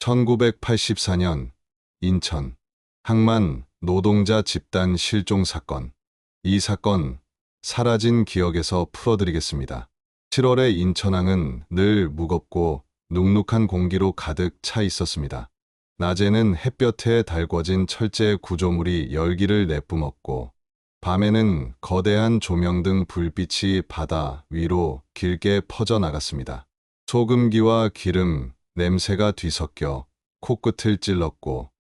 1984년 인천 항만 노동자 집단 실종 사건. 이 사건 사라진 기억에서 풀어드리겠습니다. 7월의 인천항은 늘 무겁고 눅눅한 공기로 가득 차 있었습니다. 낮에는 햇볕에 달궈진 철제 구조물이 열기를 내뿜었고, 밤에는 거대한 조명등 불빛이 바다 위로 길게 퍼져나갔습니다. 소금기와 기름, 냄새가 뒤섞여 코끝을 찔렀고,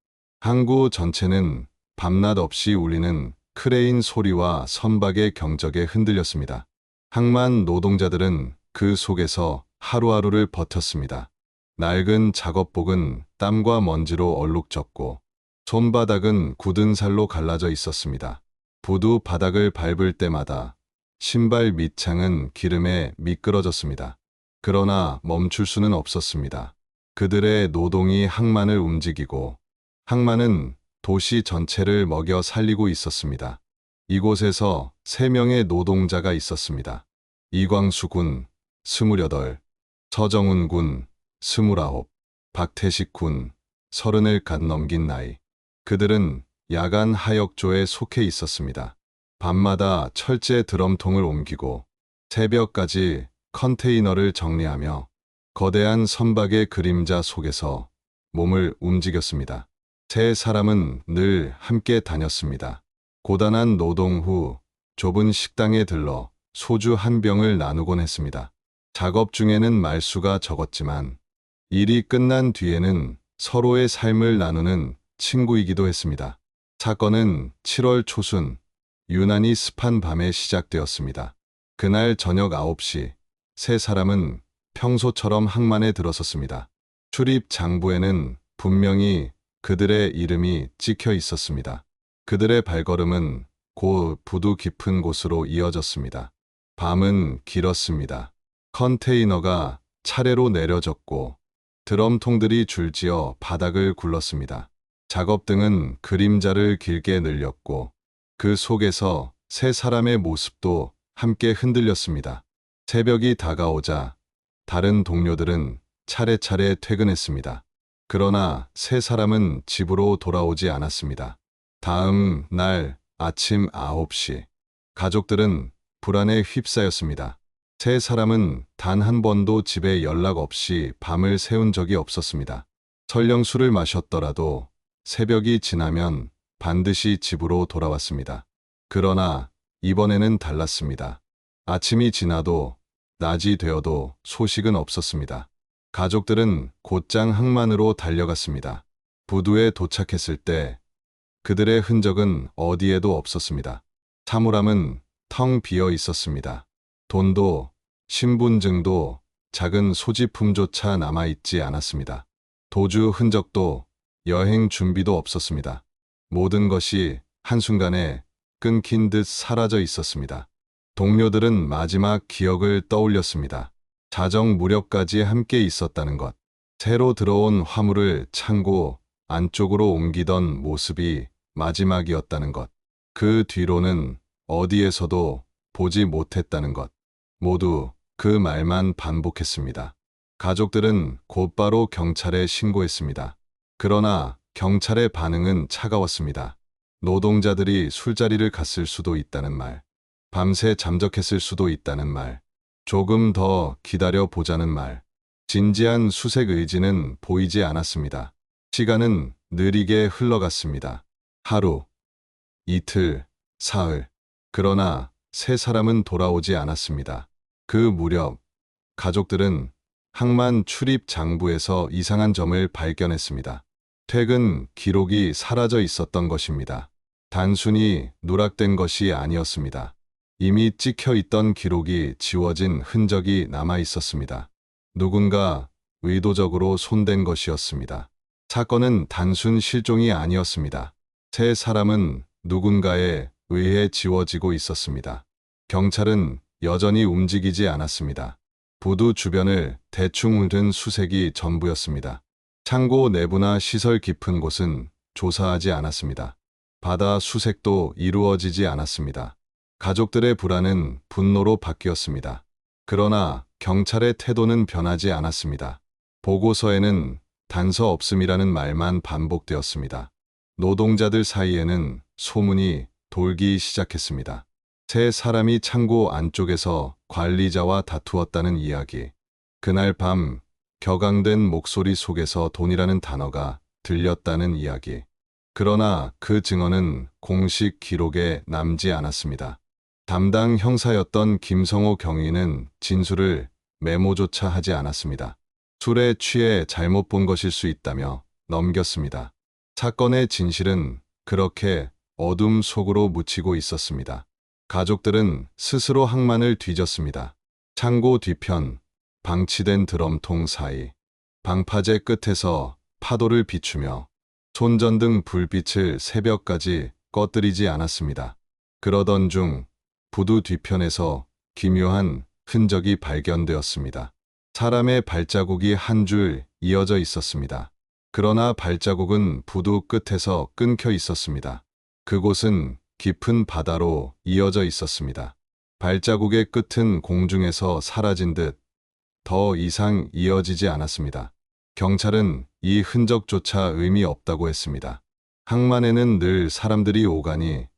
항구 전체는 밤낮 없이 울리는 크레인 소리와 선박의 경적에 흔들렸습니다. 항만 노동자들은 그 속에서 하루하루를 버텼습니다. 낡은 작업복은 땀과 먼지로 얼룩졌고, 손바닥은 굳은 살로 갈라져 있었습니다. 부두 바닥을 밟을 때마다 신발 밑창은 기름에 미끄러졌습니다. 그러나 멈출 수는 없었습니다. 그들의 노동이 항만을 움직이고, 항만은 도시 전체를 먹여 살리고 있었습니다. 이곳에서 3명의 노동자가 있었습니다. 이광수 군, 28, 서정훈 군, 29, 박태식 군, 30을 갓 넘긴 나이. 그들은 야간 하역조에 속해 있었습니다. 밤마다 철제 드럼통을 옮기고, 새벽까지 컨테이너를 정리하며 거대한 선박의 그림자 속에서 몸을 움직였습니다. 3사람은 늘 함께 다녔습니다. 고단한 노동 후 좁은 식당에 들러 소주 한 병을 나누곤 했습니다. 작업 중에는 말수가 적었지만 일이 끝난 뒤에는 서로의 삶을 나누는 친구이기도 했습니다. 사건은 7월 초순 유난히 습한 밤에 시작되었습니다. 그날 저녁 9시 3사람은 평소처럼 항만에 들어섰습니다. 출입 장부에는 분명히 그들의 이름이 찍혀 있었습니다. 그들의 발걸음은 곧 부두 깊은 곳으로 이어졌습니다. 밤은 길었습니다. 컨테이너가 차례로 내려졌고, 드럼통들이 줄지어 바닥을 굴렀습니다. 작업등은 그림자를 길게 늘렸고, 그 속에서 3사람의 모습도 함께 흔들렸습니다. 새벽이 다가오자 다른 동료들은 차례차례 퇴근했습니다. 그러나 3사람은 집으로 돌아오지 않았습니다. 다음 날 아침 9시, 가족들은 불안에 휩싸였습니다. 3사람은 단 한 번도 집에 연락 없이 밤을 새운 적이 없었습니다. 설령 술을 마셨더라도 새벽이 지나면 반드시 집으로 돌아왔습니다. 그러나 이번에는 달랐습니다. 아침이 지나도 낮이 되어도 소식은 없었습니다. 가족들은 곧장 항만으로 달려갔습니다. 부두에 도착했을 때 그들의 흔적은 어디에도 없었습니다. 사물함은 텅 비어 있었습니다. 돈도 신분증도 작은 소지품조차 남아있지 않았습니다. 도주 흔적도 여행 준비도 없었습니다. 모든 것이 한순간에 끊긴 듯 사라져 있었습니다. 동료들은 마지막 기억을 떠올렸습니다. 자정 무렵까지 함께 있었다는 것, 새로 들어온 화물을 창고 안쪽으로 옮기던 모습이 마지막이었다는 것, 그 뒤로는 어디에서도 보지 못했다는 것, 모두 그 말만 반복했습니다. 가족들은 곧바로 경찰에 신고했습니다. 그러나 경찰의 반응은 차가웠습니다. 노동자들이 술자리를 갔을 수도 있다는 말, 밤새 잠적했을 수도 있다는 말, 조금 더 기다려 보자는 말, 진지한 수색 의지는 보이지 않았습니다. 시간은 느리게 흘러갔습니다. 하루, 이틀, 사흘. 그러나 3사람은 돌아오지 않았습니다. 그 무렵 가족들은 항만 출입 장부에서 이상한 점을 발견했습니다. 퇴근 기록이 사라져 있었던 것입니다. 단순히 누락된 것이 아니었습니다. 이미 찍혀 있던 기록이 지워진 흔적이 남아 있었습니다. 누군가 의도적으로 손댄 것이었습니다. 사건은 단순 실종이 아니었습니다. 3사람은 누군가에 의해 지워지고 있었습니다. 경찰은 여전히 움직이지 않았습니다. 부두 주변을 대충 흐른 수색이 전부였습니다. 창고 내부나 시설 깊은 곳은 조사하지 않았습니다. 바다 수색도 이루어지지 않았습니다. 가족들의 불안은 분노로 바뀌었습니다. 그러나 경찰의 태도는 변하지 않았습니다. 보고서에는 단서 없음이라는 말만 반복되었습니다. 노동자들 사이에는 소문이 돌기 시작했습니다. 세 사람이 창고 안쪽에서 관리자와 다투었다는 이야기. 그날 밤 격앙된 목소리 속에서 돈이라는 단어가 들렸다는 이야기. 그러나 그 증언은 공식 기록에 남지 않았습니다. 담당 형사였던 김성호 경위는 진술을 메모조차 하지 않았습니다. 술에 취해 잘못 본 것일 수 있다며 넘겼습니다. 사건의 진실은 그렇게 어둠 속으로 묻히고 있었습니다. 가족들은 스스로 항만을 뒤졌습니다. 창고 뒤편, 방치된 드럼통 사이, 방파제 끝에서 파도를 비추며 손전등 불빛을 새벽까지 꺼뜨리지 않았습니다. 그러던 중 부두 뒤편에서 기묘한 흔적이 발견되었습니다. 사람의 발자국이 한 줄 이어져 있었습니다. 그러나 발자국은 부두 끝에서 끊겨 있었습니다. 그곳은 깊은 바다로 이어져 있었습니다. 발자국의 끝은 공중에서 사라진 듯 더 이상 이어지지 않았습니다. 경찰은 이 흔적조차 의미 없다고 했습니다. 항만에는 늘 사람들이 오가니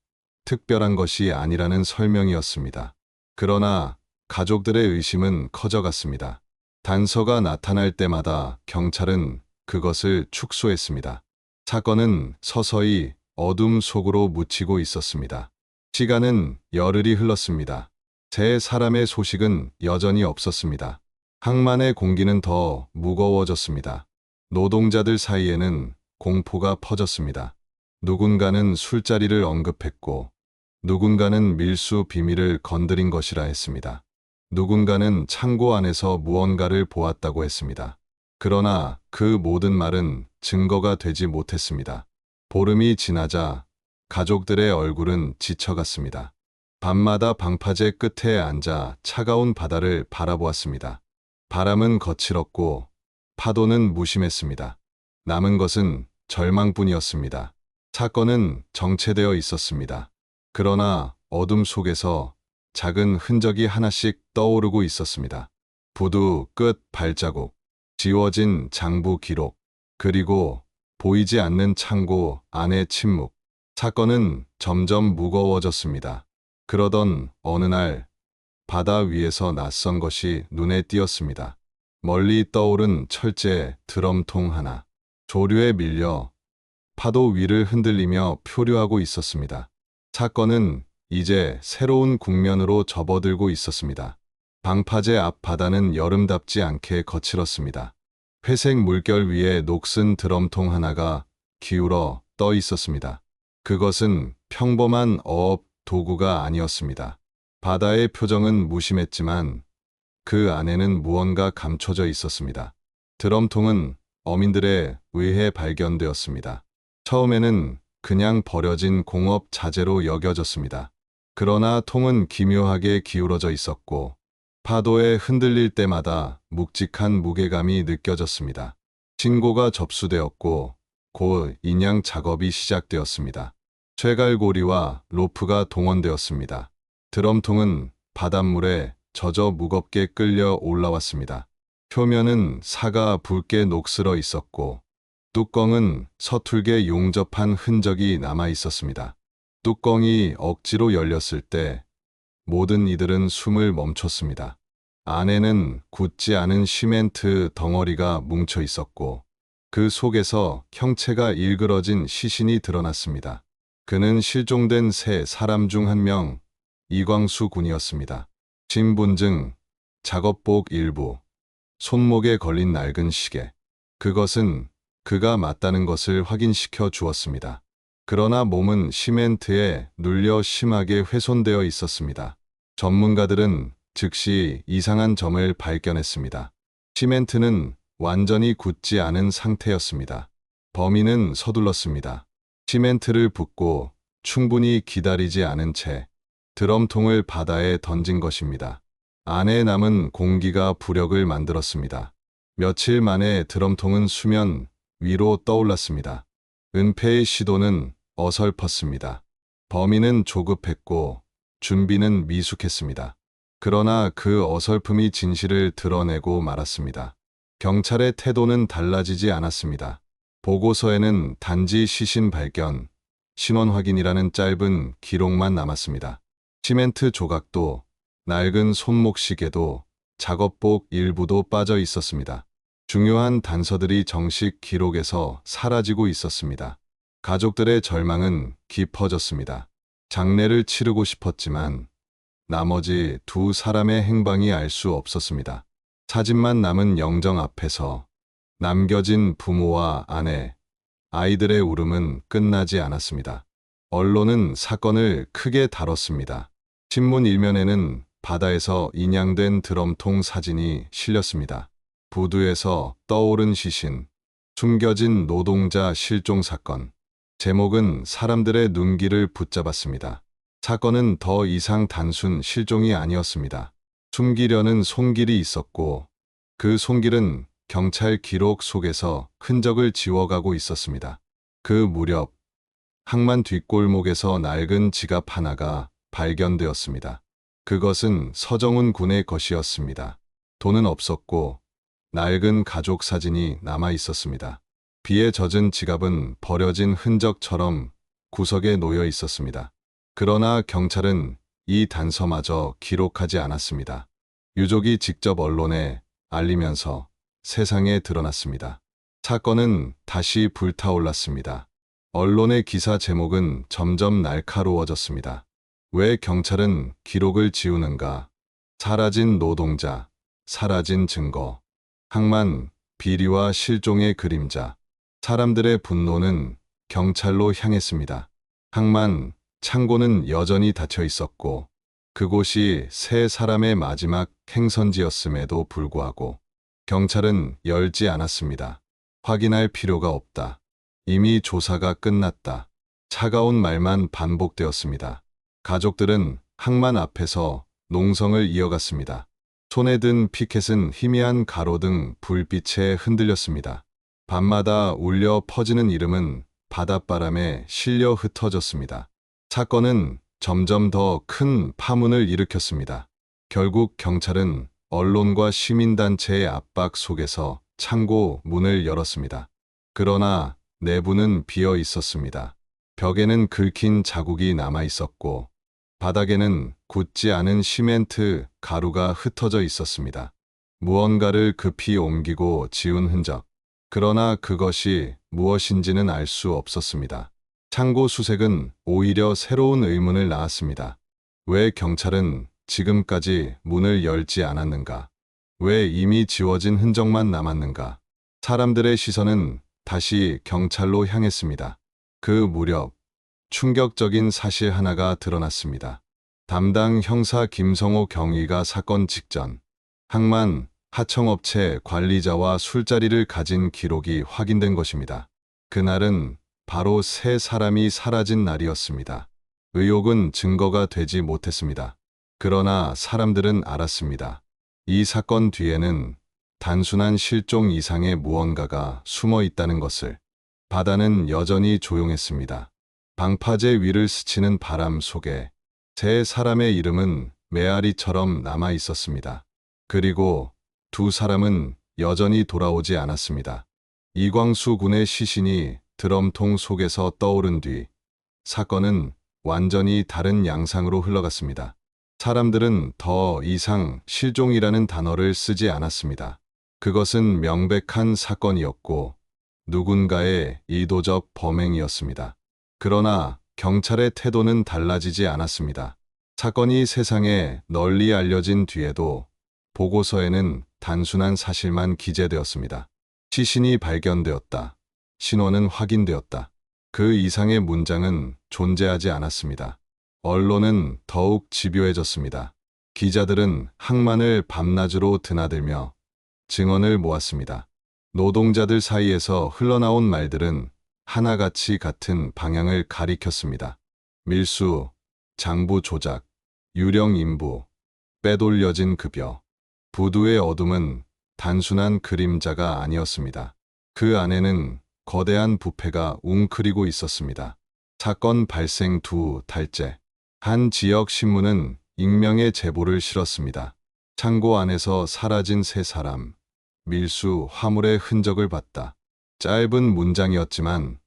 특별한 것이 아니라는 설명이었습니다. 그러나 가족들의 의심은 커져갔습니다. 단서가 나타날 때마다 경찰은 그것을 축소했습니다. 사건은 서서히 어둠 속으로 묻히고 있었습니다. 시간은 열흘이 흘렀습니다. 세 사람의 소식은 여전히 없었습니다. 항만의 공기는 더 무거워졌습니다. 노동자들 사이에는 공포가 퍼졌습니다. 누군가는 술자리를 언급했고, 누군가는 밀수 비밀을 건드린 것이라 했습니다. 누군가는 창고 안에서 무언가를 보았다고 했습니다. 그러나 그 모든 말은 증거가 되지 못했습니다. 보름이 지나자 가족들의 얼굴은 지쳐갔습니다. 밤마다 방파제 끝에 앉아 차가운 바다를 바라보았습니다. 바람은 거칠었고 파도는 무심했습니다. 남은 것은 절망뿐이었습니다. 사건은 정체되어 있었습니다. 그러나 어둠 속에서 작은 흔적이 하나씩 떠오르고 있었습니다. 부두 끝 발자국, 지워진 장부 기록, 그리고 보이지 않는 창고 안의 침묵. 사건은 점점 무거워졌습니다. 그러던 어느 날 바다 위에서 낯선 것이 눈에 띄었습니다. 멀리 떠오른 철제 드럼통 하나. 조류에 밀려 파도 위를 흔들리며 표류하고 있었습니다. 사건은 이제 새로운 국면으로 접어들고 있었습니다. 방파제 앞 바다는 여름답지 않게 거칠었습니다. 회색 물결 위에 녹슨 드럼통 하나가 기울어 떠 있었습니다. 그것은 평범한 어업 도구가 아니었습니다. 바다의 표정은 무심했지만 그 안에는 무언가 감춰져 있었습니다. 드럼통은 어민들에 의해 발견되었습니다. 처음에는 그냥 버려진 공업 자재로 여겨졌습니다. 그러나 통은 기묘하게 기울어져 있었고 파도에 흔들릴 때마다 묵직한 무게감이 느껴졌습니다. 신고가 접수되었고 곧 인양 작업이 시작되었습니다. 쇠갈고리와 로프가 동원되었습니다. 드럼통은 바닷물에 젖어 무겁게 끌려 올라왔습니다. 표면은 사가 붉게 녹슬어 있었고 뚜껑은 서툴게 용접한 흔적이 남아 있었습니다. 뚜껑이 억지로 열렸을 때 모든 이들은 숨을 멈췄습니다. 안에는 굳지 않은 시멘트 덩어리가 뭉쳐 있었고 그 속에서 형체가 일그러진 시신이 드러났습니다. 그는 실종된 세 사람 중 한 명, 이광수 군이었습니다. 신분증, 작업복 일부, 손목에 걸린 낡은 시계. 그것은 그가 맞다는 것을 확인시켜 주었습니다. 그러나 몸은 시멘트에 눌려 심하게 훼손되어 있었습니다. 전문가들은 즉시 이상한 점을 발견했습니다. 시멘트는 완전히 굳지 않은 상태였습니다. 범인은 서둘렀습니다. 시멘트를 붓고 충분히 기다리지 않은 채 드럼통을 바다에 던진 것입니다. 안에 남은 공기가 부력을 만들었습니다. 며칠 만에 드럼통은 수면 위로 떠올랐습니다. 은폐의 시도는 어설펐습니다. 범인은 조급했고 준비는 미숙했습니다. 그러나 그 어설픔이 진실을 드러내고 말았습니다. 경찰의 태도는 달라지지 않았습니다. 보고서에는 단지 시신 발견, 신원 확인이라는 짧은 기록만 남았습니다. 시멘트 조각도, 낡은 손목 시계도, 작업복 일부도 빠져 있었습니다. 중요한 단서들이 정식 기록에서 사라지고 있었습니다. 가족들의 절망은 깊어졌습니다. 장례를 치르고 싶었지만 나머지 두 사람의 행방이 알 수 없었습니다. 사진만 남은 영정 앞에서 남겨진 부모와 아내, 아이들의 울음은 끝나지 않았습니다. 언론은 사건을 크게 다뤘습니다. 신문 일면에는 바다에서 인양된 드럼통 사진이 실렸습니다. 부두에서 떠오른 시신, 숨겨진 노동자 실종 사건. 제목은 사람들의 눈길을 붙잡았습니다. 사건은 더 이상 단순 실종이 아니었습니다. 숨기려는 손길이 있었고, 그 손길은 경찰 기록 속에서 흔적을 지워가고 있었습니다. 그 무렵, 항만 뒷골목에서 낡은 지갑 하나가 발견되었습니다. 그것은 서정훈 군의 것이었습니다. 돈은 없었고, 낡은 가족 사진이 남아 있었습니다. 비에 젖은 지갑은 버려진 흔적처럼 구석에 놓여 있었습니다. 그러나 경찰은 이 단서마저 기록하지 않았습니다. 유족이 직접 언론에 알리면서 세상에 드러났습니다. 사건은 다시 불타올랐습니다. 언론의 기사 제목은 점점 날카로워졌습니다. 왜 경찰은 기록을 지우는가? 사라진 노동자, 사라진 증거, 항만, 비리와 실종의 그림자. 사람들의 분노는 경찰로 향했습니다. 항만, 창고는 여전히 닫혀 있었고, 그곳이 세 사람의 마지막 행선지였음에도 불구하고 경찰은 열지 않았습니다. 확인할 필요가 없다. 이미 조사가 끝났다. 차가운 말만 반복되었습니다. 가족들은 항만 앞에서 농성을 이어갔습니다. 손에 든 피켓은 희미한 가로등 불빛에 흔들렸습니다. 밤마다 울려 퍼지는 이름은 바닷바람에 실려 흩어졌습니다. 사건은 점점 더 큰 파문을 일으켰습니다. 결국 경찰은 언론과 시민단체의 압박 속에서 창고 문을 열었습니다. 그러나 내부는 비어 있었습니다. 벽에는 긁힌 자국이 남아 있었고, 바닥에는 굳지 않은 시멘트 가루가 흩어져 있었습니다. 무언가를 급히 옮기고 지운 흔적. 그러나 그것이 무엇인지는 알 수 없었습니다. 창고 수색은 오히려 새로운 의문을 낳았습니다. 왜 경찰은 지금까지 문을 열지 않았는가? 왜 이미 지워진 흔적만 남았는가? 사람들의 시선은 다시 경찰로 향했습니다. 그 무렵 충격적인 사실 하나가 드러났습니다. 담당 형사 김성호 경위가 사건 직전 항만 하청업체 관리자와 술자리를 가진 기록이 확인된 것입니다. 그날은 바로 세 사람이 사라진 날이었습니다. 의혹은 증거가 되지 못했습니다. 그러나 사람들은 알았습니다. 이 사건 뒤에는 단순한 실종 이상의 무언가가 숨어 있다는 것을. 바다는 여전히 조용했습니다. 방파제 위를 스치는 바람 속에 세 사람의 이름은 메아리처럼 남아 있었습니다. 그리고 두 사람은 여전히 돌아오지 않았습니다. 이광수 군의 시신이 드럼통 속에서 떠오른 뒤 사건은 완전히 다른 양상으로 흘러갔습니다. 사람들은 더 이상 실종이라는 단어를 쓰지 않았습니다. 그것은 명백한 사건이었고 누군가의 의도적 범행이었습니다. 그러나 경찰의 태도는 달라지지 않았습니다. 사건이 세상에 널리 알려진 뒤에도 보고서에는 단순한 사실만 기재되었습니다. 시신이 발견되었다. 신원은 확인되었다. 그 이상의 문장은 존재하지 않았습니다. 언론은 더욱 집요해졌습니다. 기자들은 항만을 밤낮으로 드나들며 증언을 모았습니다. 노동자들 사이에서 흘러나온 말들은 하나같이 같은 방향을 가리켰습니다. 밀수, 장부 조작, 유령 인부, 빼돌려진 급여. 부두의 어둠은 단순한 그림자가 아니었습니다. 그 안에는 거대한 부패가 웅크리고 있었습니다. 사건 발생 두 달째, 한 지역 신문은 익명의 제보를 실었습니다. 창고 안에서 사라진 세 사람, 밀수, 화물의 흔적을 봤다. 짧은 문장이었지만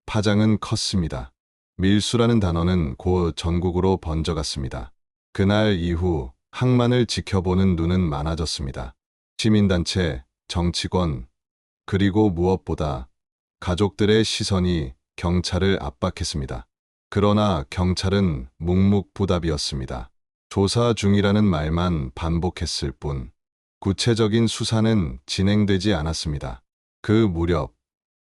파장은 컸습니다. 밀수라는 단어는 곧 전국으로 번져갔습니다. 그날 이후 항만을 지켜보는 눈은 많아졌습니다. 시민단체, 정치권, 그리고 무엇보다 가족들의 시선이 경찰을 압박했습니다. 그러나 경찰은 묵묵부답이었습니다. 조사 중이라는 말만 반복했을 뿐 구체적인 수사는 진행되지 않았습니다. 그 무렵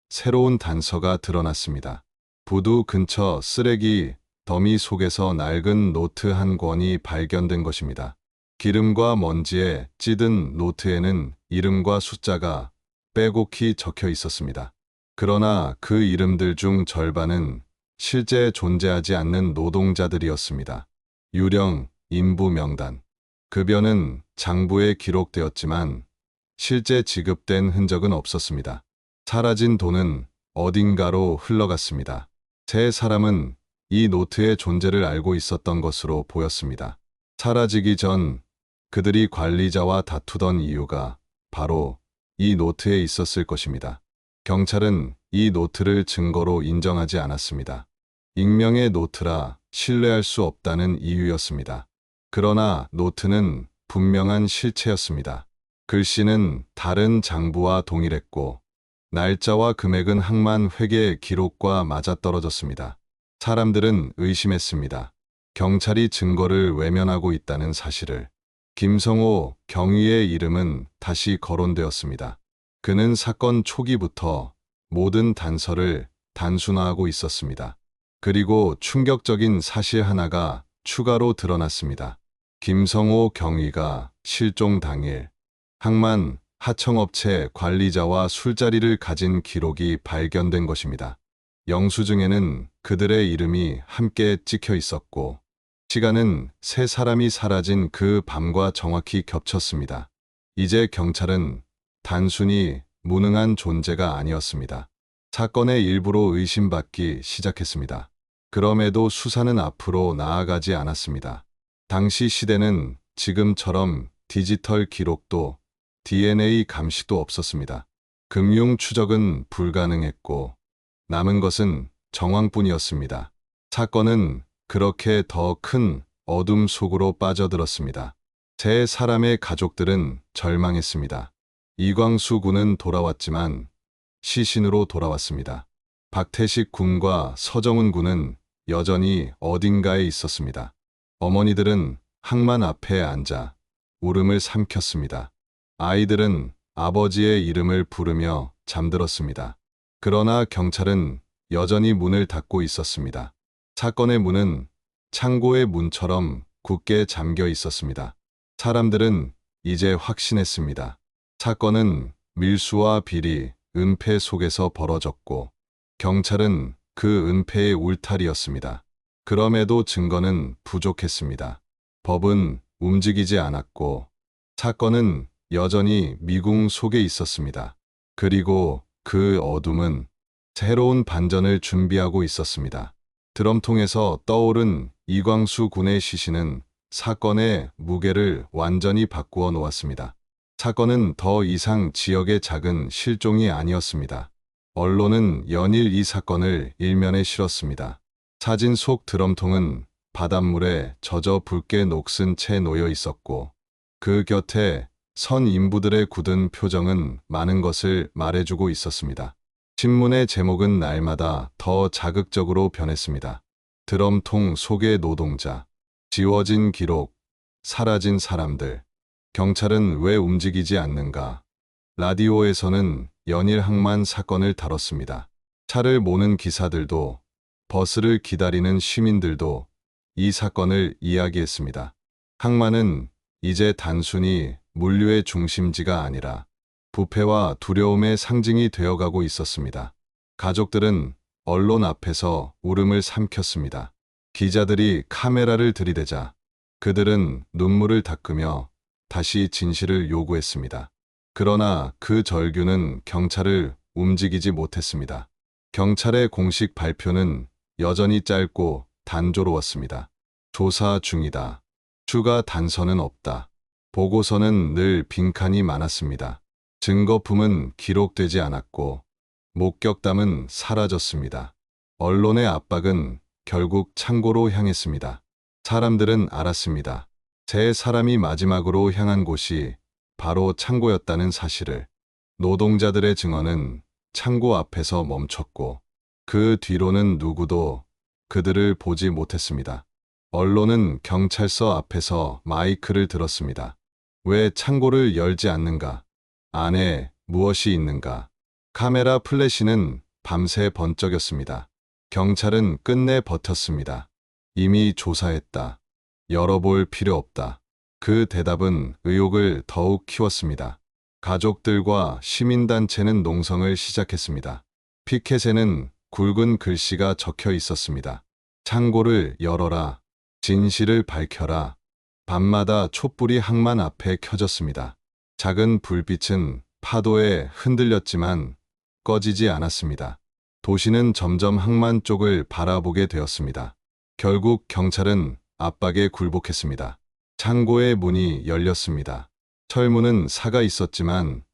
새로운 단서가 드러났습니다. 부두 근처 쓰레기 더미 속에서 낡은 노트 한 권이 발견된 것입니다. 기름과 먼지에 찌든 노트에는 이름과 숫자가 빼곡히 적혀 있었습니다. 그러나 그 이름들 중 절반은 실제 존재하지 않는 노동자들이었습니다. 유령, 인부 명단. 급여는 장부에 기록되었지만 실제 지급된 흔적은 없었습니다. 사라진 돈은 어딘가로 흘러갔습니다. 세 사람은 이 노트의 존재를 알고 있었던 것으로 보였습니다. 사라지기 전 그들이 관리자와 다투던 이유가 바로 이 노트에 있었을 것입니다. 경찰은 이 노트를 증거로 인정하지 않았습니다. 익명의 노트라 신뢰할 수 없다는 이유였습니다. 그러나 노트는 분명한 실체였습니다. 글씨는 다른 장부와 동일했고 날짜와 금액은 항만 회계 기록과 맞아떨어졌습니다. 사람들은 의심했습니다. 경찰이 증거를 외면하고 있다는 사실을. 김성호 경위의 이름은 다시 거론되었습니다. 그는 사건 초기부터 모든 단서를 단순화하고 있었습니다. 그리고 충격적인 사실 하나가 추가로 드러났습니다. 김성호 경위가 실종 당일 항만 하청업체 관리자와 술자리를 가진 기록이 발견된 것입니다. 영수증에는 그들의 이름이 함께 찍혀 있었고 시간은 세 사람이 사라진 그 밤과 정확히 겹쳤습니다. 이제 경찰은 단순히 무능한 존재가 아니었습니다. 사건의 일부로 의심받기 시작했습니다. 그럼에도 수사는 앞으로 나아가지 않았습니다. 당시 시대는 지금처럼 디지털 기록도 DNA 감시도 없었습니다. 금융 추적은 불가능했고 남은 것은 정황뿐이었습니다. 사건은 그렇게 더 큰 어둠 속으로 빠져들었습니다. 세 사람의 가족들은 절망했습니다. 이광수 군은 돌아왔지만 시신으로 돌아왔습니다. 박태식 군과 서정훈 군은 여전히 어딘가에 있었습니다. 어머니들은 항만 앞에 앉아 울음을 삼켰습니다. 아이들은 아버지의 이름을 부르며 잠들었습니다. 그러나 경찰은 여전히 문을 닫고 있었습니다. 사건의 문은 창고의 문처럼 굳게 잠겨 있었습니다. 사람들은 이제 확신했습니다. 사건은 밀수와 비리, 은폐 속에서 벌어졌고 경찰은 그 은폐의 울타리였습니다. 그럼에도 증거는 부족했습니다. 법은 움직이지 않았고 사건은 여전히 미궁 속에 있었습니다. 그리고 그 어둠은 새로운 반전을 준비하고 있었습니다. 드럼통에서 떠오른 이광수 군의 시신은 사건의 무게를 완전히 바꾸어 놓았습니다. 사건은 더 이상 지역의 작은 실종이 아니었습니다. 언론은 연일 이 사건을 일면에 실었습니다. 사진 속 드럼통은 바닷물에 젖어 붉게 녹슨 채 놓여 있었고 그 곁에 선 인부들의 굳은 표정은 많은 것을 말해주고 있었습니다. 신문의 제목은 날마다 더 자극적으로 변했습니다. 드럼통 속의 노동자, 지워진 기록, 사라진 사람들. 경찰은 왜 움직이지 않는가? 라디오에서는 연일 항만 사건을 다뤘습니다. 차를 모는 기사들도 버스를 기다리는 시민들도 이 사건을 이야기했습니다. 항만은 이제 단순히 물류의 중심지가 아니라 부패와 두려움의 상징이 되어가고 있었습니다. 가족들은 언론 앞에서 울음을 삼켰습니다. 기자들이 카메라를 들이대자 그들은 눈물을 닦으며 다시 진실을 요구했습니다. 그러나 그 절규는 경찰을 움직이지 못했습니다. 경찰의 공식 발표는 여전히 짧고 단조로웠습니다. 조사 중이다. 추가 단서는 없다. 보고서는 늘 빈칸이 많았습니다. 증거품은 기록되지 않았고 목격담은 사라졌습니다. 언론의 압박은 결국 창고로 향했습니다. 사람들은 알았습니다. 세 사람이 마지막으로 향한 곳이 바로 창고였다는 사실을. 노동자들의 증언은 창고 앞에서 멈췄고 그 뒤로는 누구도 그들을 보지 못했습니다. 언론은 경찰서 앞에서 마이크를 들었습니다. 왜 창고를 열지 않는가? 안에 무엇이 있는가? 카메라 플래시는 밤새 번쩍였습니다. 경찰은 끝내 버텼습니다. 이미 조사했다. 열어볼 필요 없다. 그 대답은 의혹을 더욱 키웠습니다. 가족들과 시민단체는 농성을 시작했습니다. 피켓에는 굵은 글씨가 적혀 있었습니다. 창고를 열어라. 진실을 밝혀라. 밤마다 촛불이 항만 앞에 켜졌습니다. 작은 불빛은 파도에 흔들렸지만 꺼지지 않았습니다. 도시는 점점 항만 쪽을 바라보게 되었습니다. 결국 경찰은 압박에 굴복했습니다. 창고의 문이 열렸습니다. 철문은 사가 있었지만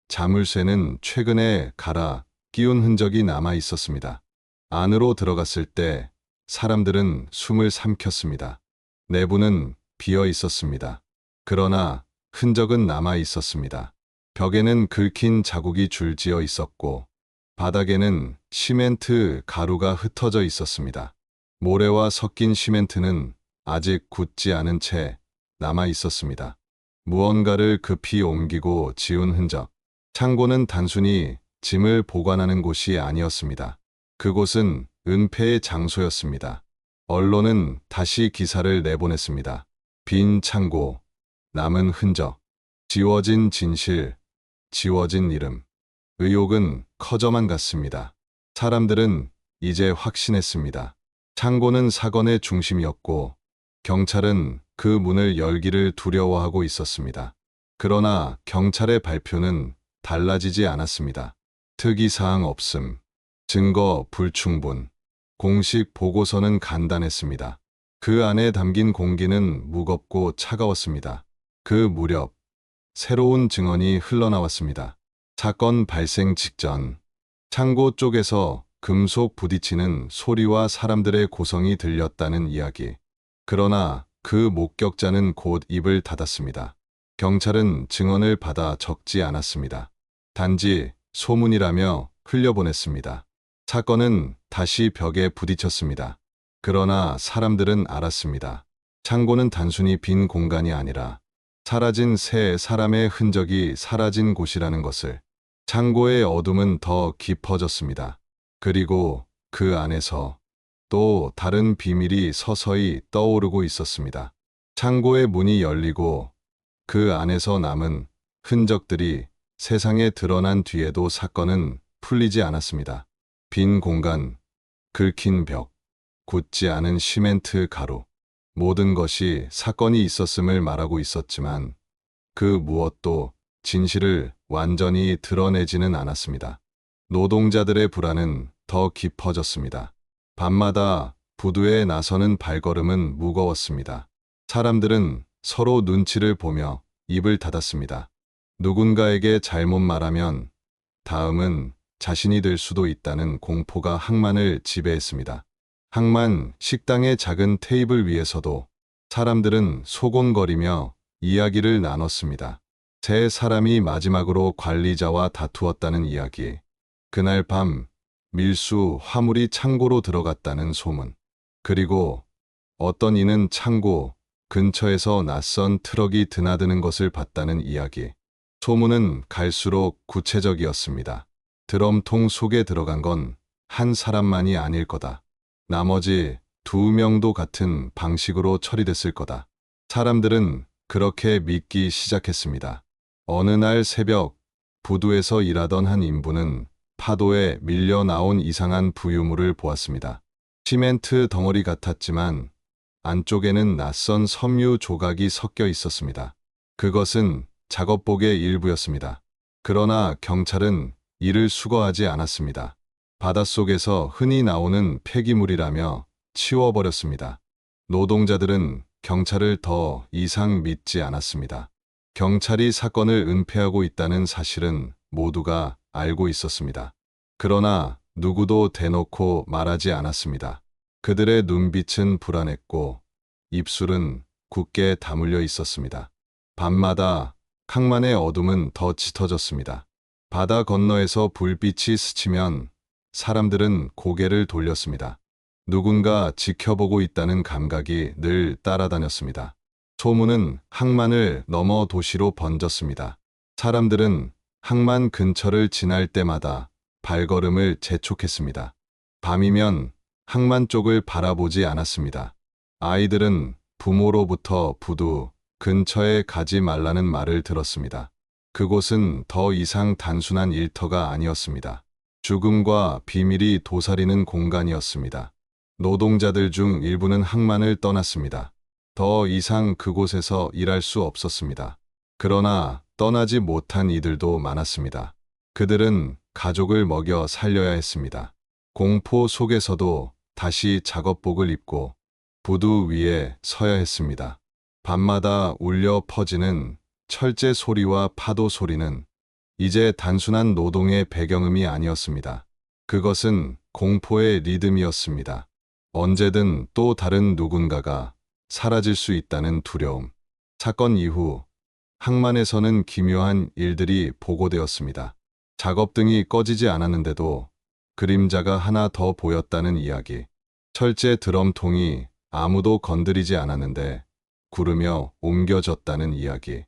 자물쇠는 최근에 갈아 끼운 흔적이 남아 있었습니다. 안으로 들어갔을 때 사람들은 숨을 삼켰습니다. 내부는 비어 있었습니다. 그러나 흔적은 남아 있었습니다. 벽에는 긁힌 자국이 줄지어 있었고 바닥에는 시멘트 가루가 흩어져 있었습니다. 모래와 섞인 시멘트는 아직 굳지 않은 채 남아 있었습니다. 무언가를 급히 옮기고 지운 흔적. 창고는 단순히 짐을 보관하는 곳이 아니었습니다. 그곳은 은폐의 장소였습니다. 언론은 다시 기사를 내보냈습니다. 빈 창고, 남은 흔적, 지워진 진실, 지워진 이름. 의혹은 커져만 갔습니다. 사람들은 이제 확신했습니다. 창고는 사건의 중심이었고 경찰은 그 문을 열기를 두려워하고 있었습니다. 그러나 경찰의 발표는 달라지지 않았습니다. 특이사항 없음, 증거 불충분, 공식 보고서는 간단했습니다. 그 안에 담긴 공기는 무겁고 차가웠습니다. 그 무렵 새로운 증언이 흘러나왔습니다. 사건 발생 직전 창고 쪽에서 금속 부딪히는 소리와 사람들의 고성이 들렸다는 이야기. 그러나 그 목격자는 곧 입을 닫았습니다. 경찰은 증언을 받아 적지 않았습니다. 단지 소문이라며 흘려보냈습니다. 사건은 다시 벽에 부딪혔습니다. 그러나 사람들은 알았습니다. 창고는 단순히 빈 공간이 아니라 사라진 세 사람의 흔적이 사라진 곳이라는 것을. 창고의 어둠은 더 깊어졌습니다. 그리고 그 안에서 또 다른 비밀이 서서히 떠오르고 있었습니다. 창고의 문이 열리고 그 안에서 남은 흔적들이 세상에 드러난 뒤에도 사건은 풀리지 않았습니다. 빈 공간, 긁힌 벽, 굳지 않은 시멘트 가루. 모든 것이 사건이 있었음을 말하고 있었지만 그 무엇도 진실을 완전히 드러내지는 않았습니다. 노동자들의 불안은 더 깊어졌습니다. 밤마다 부두에 나서는 발걸음은 무거웠습니다. 사람들은 서로 눈치를 보며 입을 닫았습니다. 누군가에게 잘못 말하면 다음은 자신이 될 수도 있다는 공포가 항만을 지배했습니다. 항만 식당의 작은 테이블 위에서도 사람들은 소곤거리며 이야기를 나눴습니다. 세 사람이 마지막으로 관리자와 다투었다는 이야기. 그날 밤 밀수 화물이 창고로 들어갔다는 소문. 그리고 어떤 이는 창고 근처에서 낯선 트럭이 드나드는 것을 봤다는 이야기. 소문은 갈수록 구체적이었습니다. 드럼통 속에 들어간 건 한 사람만이 아닐 거다. 나머지 2명도 같은 방식으로 처리됐을 거다. 사람들은 그렇게 믿기 시작했습니다. 어느 날 새벽 부두에서 일하던 한 인부는 파도에 밀려 나온 이상한 부유물을 보았습니다. 시멘트 덩어리 같았지만 안쪽에는 낯선 섬유 조각이 섞여 있었습니다. 그것은 작업복의 일부였습니다. 그러나 경찰은 이를 수거하지 않았습니다. 바닷속에서 흔히 나오는 폐기물이라며 치워버렸습니다. 노동자들은 경찰을 더 이상 믿지 않았습니다. 경찰이 사건을 은폐하고 있다는 사실은 모두가 알고 있었습니다. 그러나 누구도 대놓고 말하지 않았습니다. 그들의 눈빛은 불안했고 입술은 굳게 다물려 있었습니다. 밤마다 항만의 어둠은 더 짙어졌습니다. 바다 건너에서 불빛이 스치면 사람들은 고개를 돌렸습니다. 누군가 지켜보고 있다는 감각이 늘 따라다녔습니다. 소문은 항만을 넘어 도시로 번졌습니다. 사람들은 항만 근처를 지날 때마다 발걸음을 재촉했습니다. 밤이면 항만 쪽을 바라보지 않았습니다. 아이들은 부모로부터 부두 근처에 가지 말라는 말을 들었습니다. 그곳은 더 이상 단순한 일터가 아니었습니다. 죽음과 비밀이 도사리는 공간이었습니다. 노동자들 중 일부는 항만을 떠났습니다. 더 이상 그곳에서 일할 수 없었습니다. 그러나 떠나지 못한 이들도 많았습니다. 그들은 가족을 먹여 살려야 했습니다. 공포 속에서도 다시 작업복을 입고 부두 위에 서야 했습니다. 밤마다 울려 퍼지는 철제 소리와 파도 소리는 이제 단순한 노동의 배경음이 아니었습니다. 그것은 공포의 리듬이었습니다. 언제든 또 다른 누군가가 사라질 수 있다는 두려움. 사건 이후 항만에서는 기묘한 일들이 보고되었습니다. 작업등이 꺼지지 않았는데도 그림자가 하나 더 보였다는 이야기. 철제 드럼통이 아무도 건드리지 않았는데 구르며 옮겨졌다는 이야기.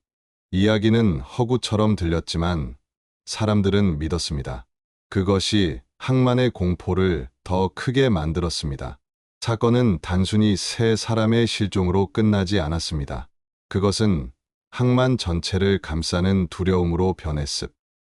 이야기는 허구처럼 들렸지만 사람들은 믿었습니다. 그것이 항만의 공포를 더 크게 만들었습니다. 사건은 단순히 세 사람의 실종으로 끝나지 않았습니다. 그것은 항만 전체를 감싸는 두려움으로 변했습니다.